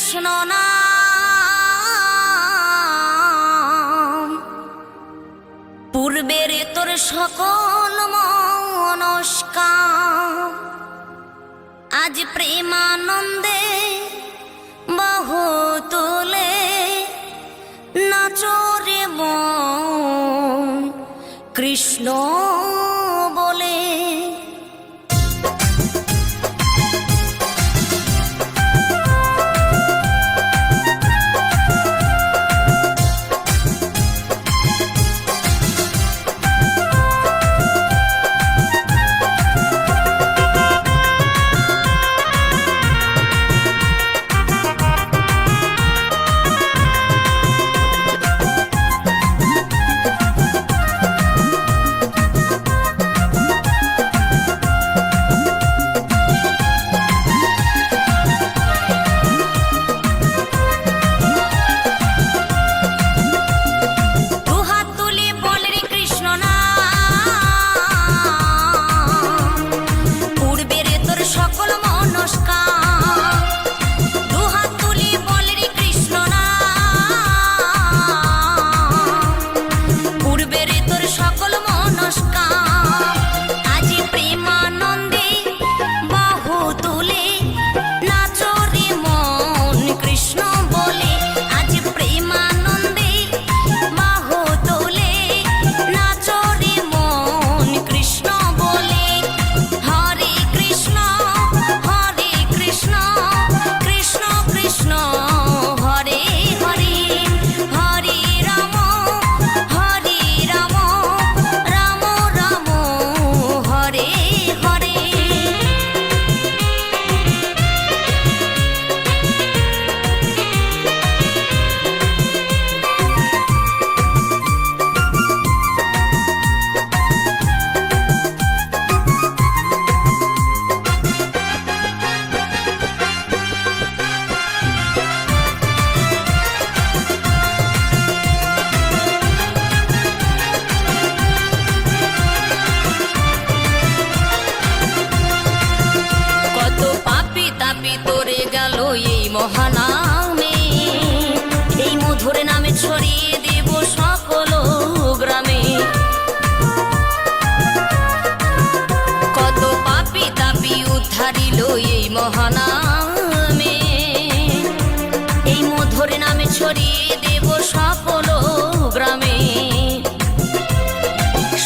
কৃষ্ণ নাম, পূর্বের তোর সকল মনস্কাম, আজ প্রেমানন্দে বাহু তুলে নাচরে মন কৃষ্ণ বলে। মহানামে এই মধুর নামে ছড়িয়ে দেব সকল গ্রামে। কত পাপী তাপী উদ্ধারিল এই মহানামে, এই মধুর নামে ছড়িয়ে দেব সকল গ্রামে।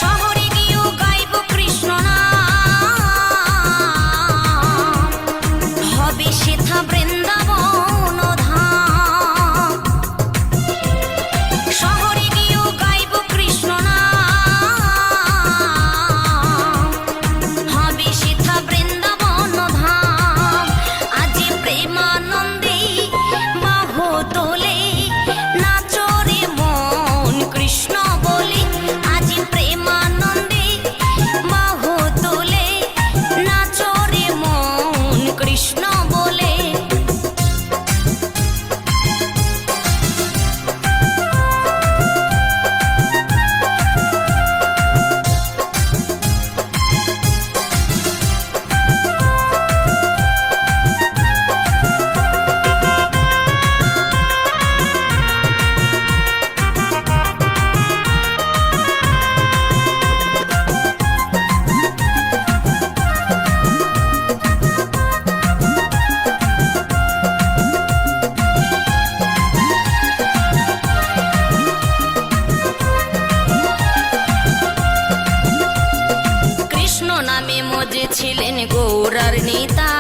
শহরে গিয়েও গাইব কৃষ্ণ নাম, হবে সেথা বৃন্দাবন ধাম। শহরে গিয়েও গাইব কৃষ্ণ নাম, হবে সেথা বৃন্দাবন ধাম। আজ প্রেমানন্দে বাহু তোলে নাচরে মন কৃষ্ণ বলে। আজ প্রেমানন্দে বাহু তোলে নাচরে মন কৃষ্ণ বলে। ছিলেন গৌরার নেতা,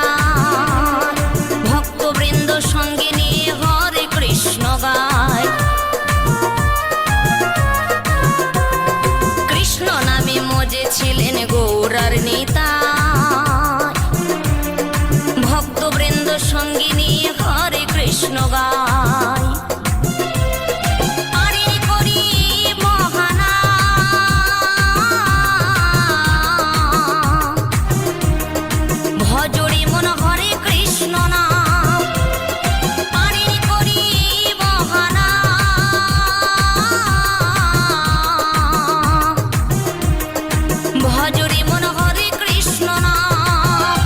ভক্তবৃন্দ সঙ্গে নিয়ে হরে কৃষ্ণ গায়। কৃষ্ণ নামে মজে ছিলেন গৌরার নেতা, ভক্তবৃন্দ সঙ্গে নিয়ে হরে কৃষ্ণ গায়। ভজরে মন হরে কৃষ্ণ নাম,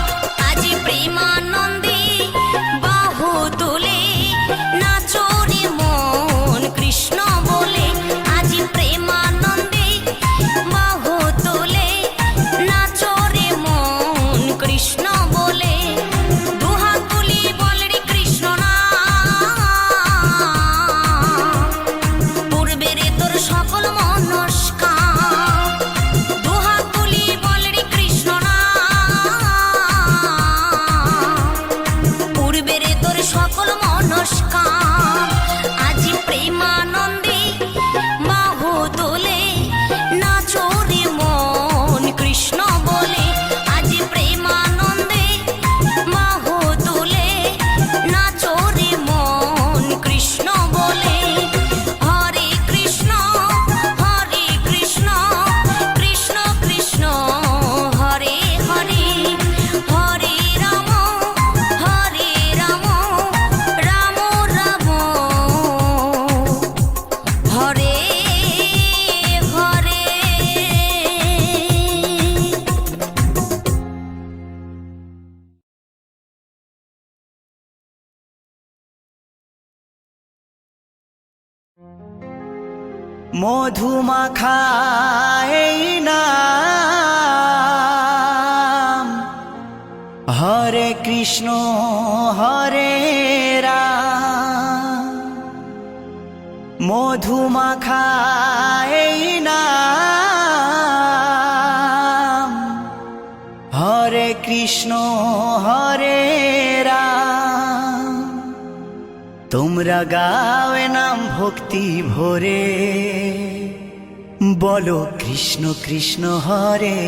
আজ প্রেমানন্দে বাহু তুলে ঘরে ঘরে। মধুমাখা এই নাম, হরে কৃষ্ণ হরে রাম। মধুমাখা এই নাম, হরে কৃষ্ণ হরে রাম। তোমরা গাও নাম ভক্তি ভরে, বলো কৃষ্ণ কৃষ্ণ হরে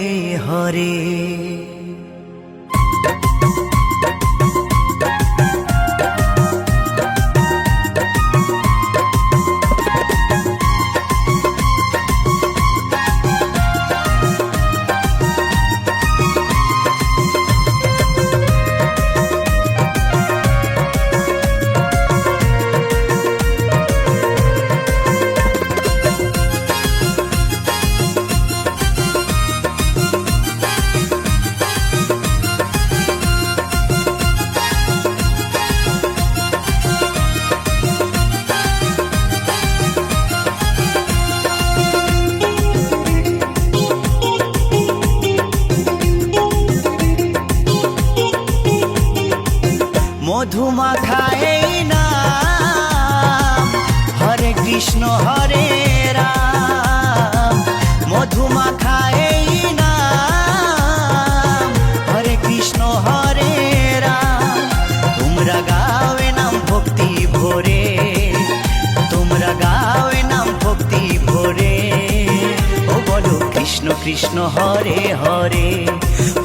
হরে। মধুমাখা এই নাম, হরে কৃষ্ণ হরে রাম। মধুমাখা এই নাম, হরে কৃষ্ণ হরে রাম। তোমরা গাও নাম ভক্তি ভরে, তোমরা গাও নাম ভক্তি ভরে। ও বলো কৃষ্ণ কৃষ্ণ হরে হরে,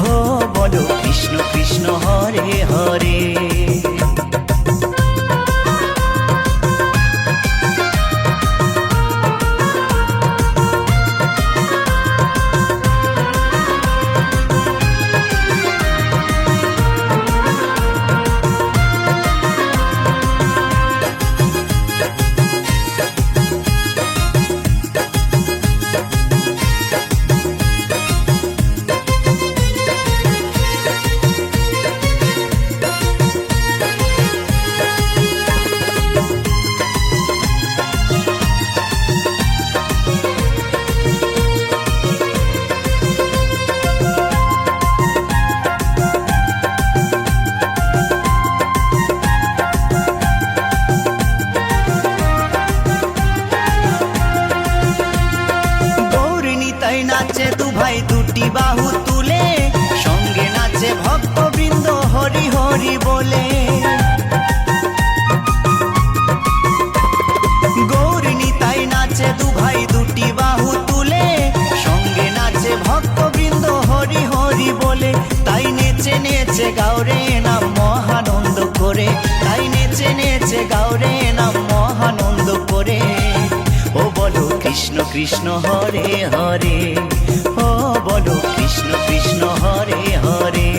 ও বলো কৃষ্ণ কৃষ্ণ হরে হরে। নাচে দু ভাই দুটি বাহু তুলে, সঙ্গে নাচে ভক্তবৃন্দ হরি হরি বলে। গৌর নিতাই নাচে দু ভাই দুটি বাহু তুলে, সঙ্গে নাচে ভক্তবৃন্দ হরি হরি বলে। তাই নেচে নেচে গাওরে নাম মহানন্দ করে, তাই নেচে নেচে গাওরে নাম মহানন্দ করে। ও বলো কৃষ্ণ কৃষ্ণ হরে হরে, ও বলো কৃষ্ণ কৃষ্ণ হরে হরে।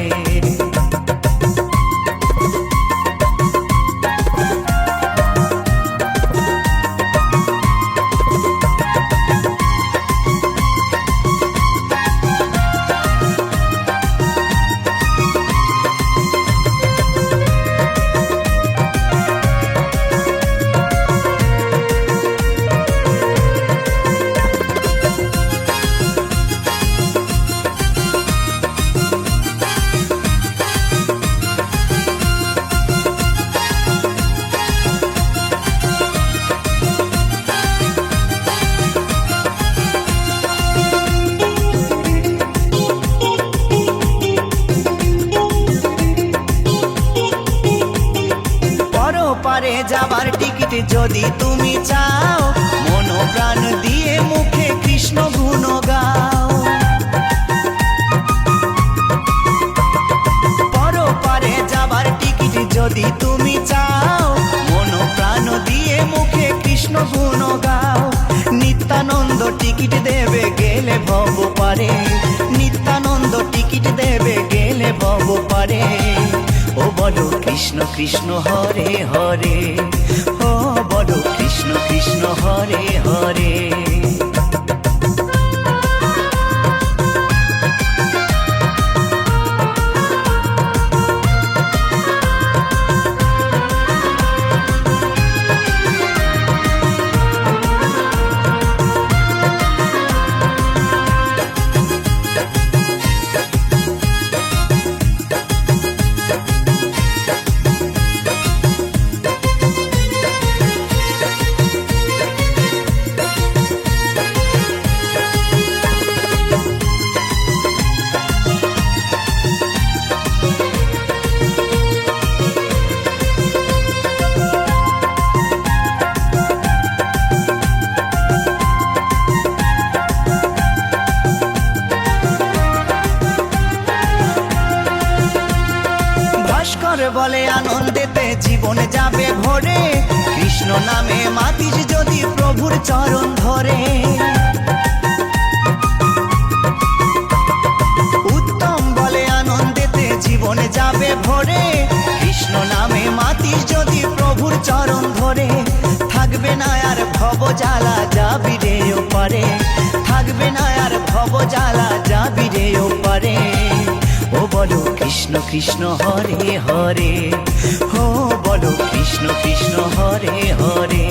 পারে যাবার টিকিট যদি তুমি চাও, মন প্রাণ দিয়ে মুখে কৃষ্ণ গুণ গাও। পরপারে যাবার টিকিট যদি তুমি চাও, মন প্রাণ দিয়ে মুখে কৃষ্ণ গুণ গাও। নিত্যানন্দ টিকিট দেবে গেলে ভব পারে, নিত্যানন্দ টিকিট দেবে গেলে ভব পারে। ও বলো কৃষ্ণ কৃষ্ণ হরে হরে, ও বলো কৃষ্ণ কৃষ্ণ হরে হরে। বলে আনন্দেতে জীবন যাবে ভরে, কৃষ্ণ নামে মাতিস যদি প্রভুর চরণ ধরে। উত্তম বলে আনন্দেতে জীবন যাবে ভরে, কৃষ্ণ নামে মাতিস যদি প্রভুর চরণ ধরে। থাকবে না আর ভব জ্বালা যাবি রে ওপারে, থাকবে না আর ভব জ্বালা যাবি রে ওপারে। ও বলো কৃষ্ণ কৃষ্ণ হরে হরে, ও বলো কৃষ্ণ কৃষ্ণ হরে হরে।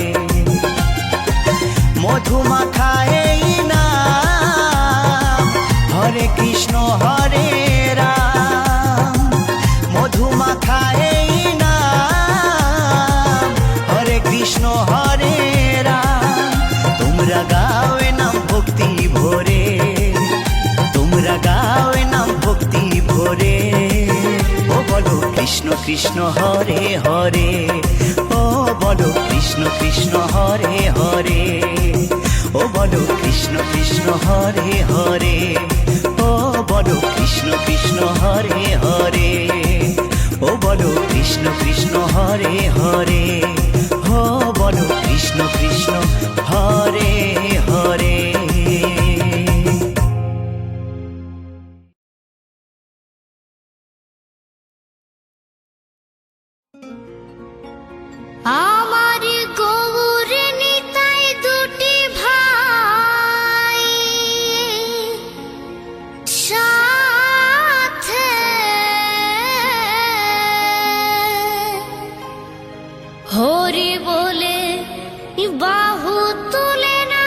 মধুমাখা এই নাম হরে কৃষ্ণ হরে রাম, মধুমাখা এই নাম হরে কৃষ্ণ হরে রাম। তোমরা গাও এ নাম ভক্তি ভরে, তোমরা গাও এ নাম ভক্তি ভরে। ও বলো কৃষ্ণ কৃষ্ণ হরে হরে, ও বলো কৃষ্ণ কৃষ্ণ হরে হরে। ও বলো কৃষ্ণ কৃষ্ণ হরে হরে, ও বলো কৃষ্ণ কৃষ্ণ হরে হরে। ও বলো কৃষ্ণ কৃষ্ণ হরে হরে, ও বলো কৃষ্ণ কৃষ্ণ হরে হরে। আমার গৌর নিতাই দুটি ভাই সাথে, হরি বলে বাহু তুলে না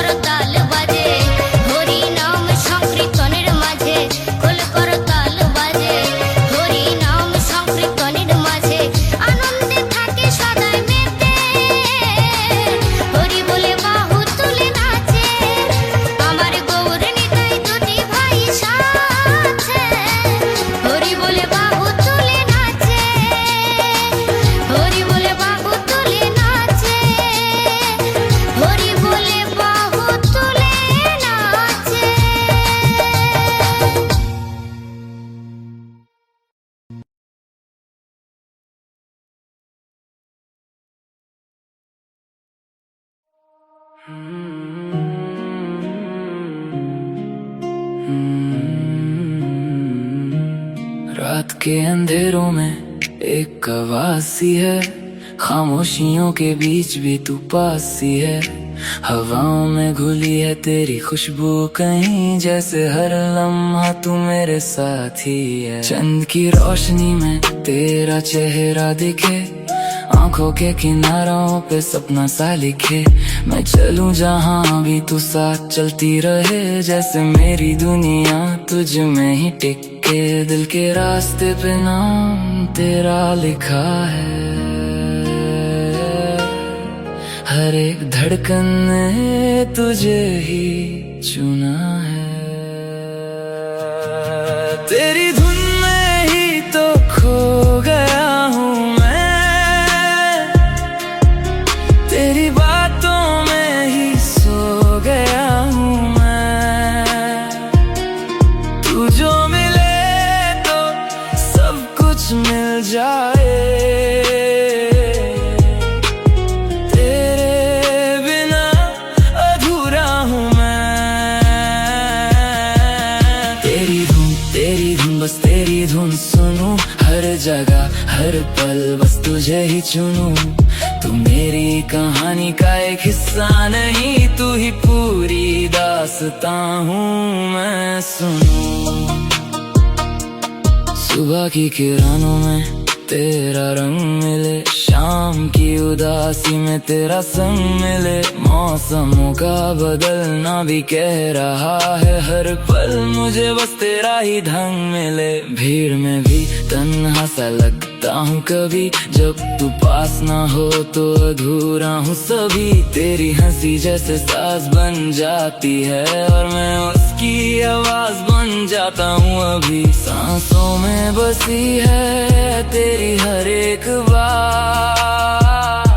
করতাল বাজে হরি নাম সংকীর্তনের মাঝে খোল করতাল বাজে হরি নাম সংকীর্তনের মাঝে আনন্দে থাকে সদাই মেতে হরি বলে বাহু তুলে নাচে আমার গৌর নিতাই দুটি ভাই সাথে হরি বলে বাহু তুলে নাচে হরি বলে বাহু তুলে নাচে হরি বলে বাহু তুলে নাচে। रात के अंधेरों में एक आवाज सी है, खामोशियों के बीच भी तू पास सी है। हवाओं में घुली है तेरी खुशबू कहीं, जैसे हर लम्हा तू मेरे साथ ही है। चंद की रोशनी में तेरा चेहरा दिखे, आंखों के किनारों पे सपना सा लिखे। मैं चलूं जहां भी तू साथ चलती रहे, जैसे मेरी दुनिया तुझ में ही टिके। दिल के रास्ते पे नाम तेरा लिखा है, हर एक धड़कन ने तुझे ही चुना है। तेरी धुन में ही तो खो गया हूँ मैं, तेरी बातों में ही सो गया हूँ मैं। तू जो मिले तो सब कुछ मिल जाए, जगह हर पल बस तुझे ही चुनूं। तू मेरी कहानी का एक हिस्सा नहीं, तू ही पूरी दास्तां हूँ मैं सुनूं। सुबह की किरणों में तेरा रंग मिले, शाम की उदासी में तेरा संग मिले। मौसमों का बदलना भी कह रहा है, हर पल मुझे बस तेरा ही ढंग मिले। भीड़ में भी तन्हा सा लगता हूँ कभी, जब तू पास ना हो तो अधूरा हूँ सभी। तेरी हंसी जैसे साज बन जाती है, और मैं उसकी आवाज बन जाता हूँ अभी। सांसों में बसी है तेरी हर एक बात,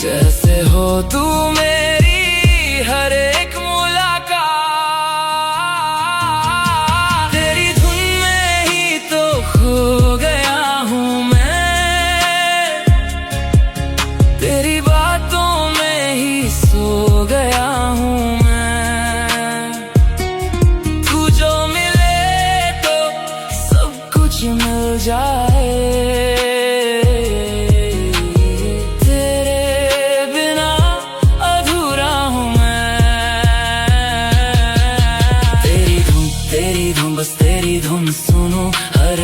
जैसे हो तू मेरी हर एक मुलाकात। तेरी धुन में ही तो खो गया हूँ मैं, तेरी बातों में ही सो गया हूँ मैं। तू जो मिले तो सब कुछ मिल जाए,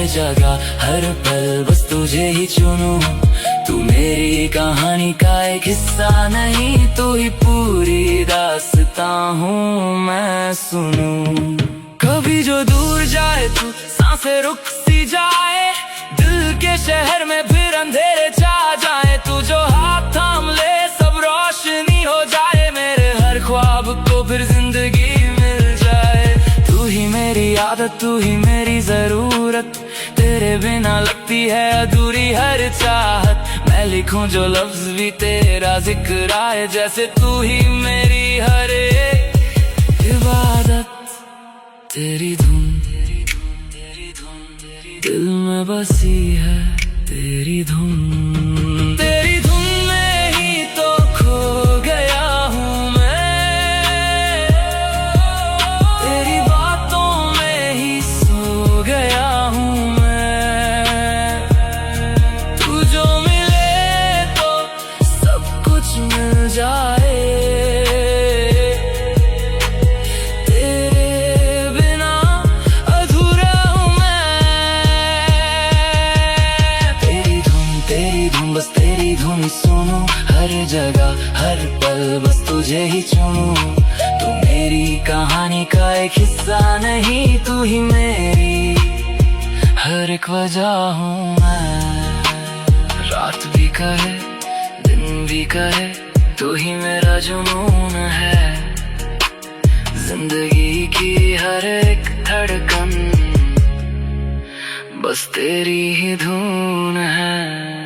जगह हर पल बस तुझे ही चुनूं। तू मेरी कहानी का एक हिस्सा नहीं, तू ही पूरी दास्तां हूँ मैं सुनूं। कभी जो दूर जाए तू सांसें रुक सी जाए, दिल के शहर में फिर अंधेरे छा जाए। तू जो हाथ थाम ले सब रोशनी हो जाए, मेरे हर ख्वाब को फिर जिंदगी मिल जाए। तू ही मेरी आदत, तू ही मेरी जरूरत, तेरे बिना लगती है अधूरी हर चाहत। मैं लिखूं जो लफ्ज भी तेरा जिक्र आए, जैसे तू ही मेरी हर एक इबादत। तेरी धुन दिल में बसी है, तेरी धुन। तेरी धुन में ही तो खो गया हूँ मैं, तेरी बातों में ही सो गया हूँ मैं। तू जो मिले तो सब कुछ मिल जाए, तेरे बिना अधूरा हूँ मैं। तेरी धुन बस तेरी धुन। तू मेरी कहानी का एक हिस्सा नहीं, तू ही मेरी हर एक वजह हूँ मैं। रात भी कहे दिन भी कहे तू ही मेरा जुनून है, जिंदगी की हर एक धड़कन बस तेरी ही धुन है।